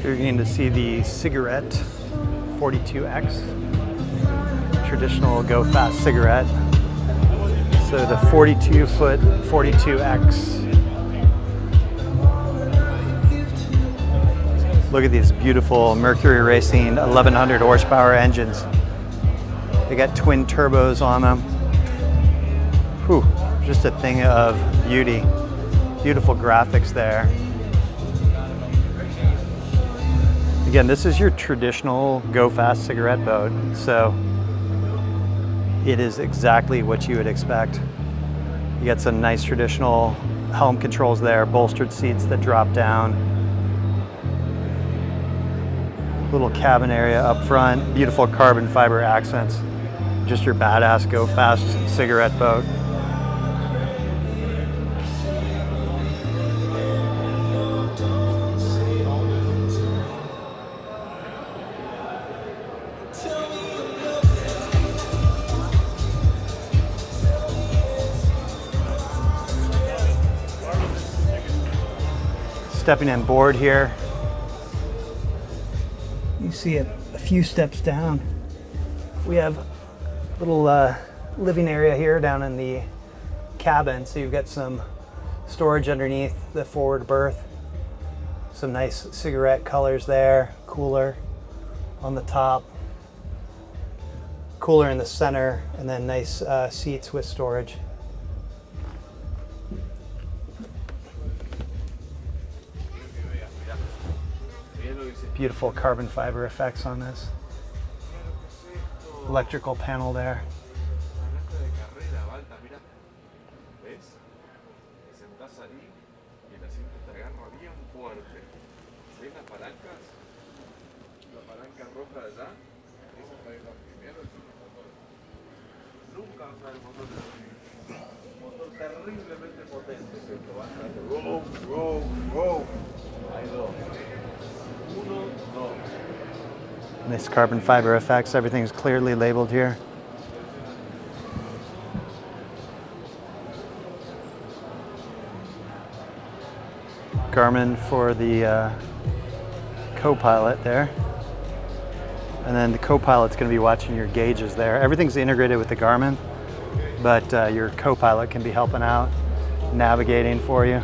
You're going to see the cigarette 42X, traditional go fast cigarette. So the 42-foot 42X. Look at these beautiful Mercury Racing 1100 horsepower engines. They got twin turbos on them. Whew, just a thing of beauty. Beautiful graphics there. Again, this is your traditional go fast cigarette boat, so it is exactly what you would expect. You got some nice traditional helm controls there, bolstered seats that drop down. Little cabin area up front, beautiful carbon fiber accents. Just your badass go fast cigarette boat. Stepping on board here, you see a few steps down. We have a little living area here down in the cabin, so you've got some storage underneath the forward berth. Some nice cigarette colors there, cooler on the top, cooler in the center, and then nice seats with storage. Beautiful carbon fiber effects on this. Electrical panel there. Nice carbon fiber effects, everything's clearly labeled here. Garmin for the co-pilot there. And then the co-pilot's going to be watching your gauges there. Everything's integrated with the Garmin, but your co-pilot can be helping out, navigating for you.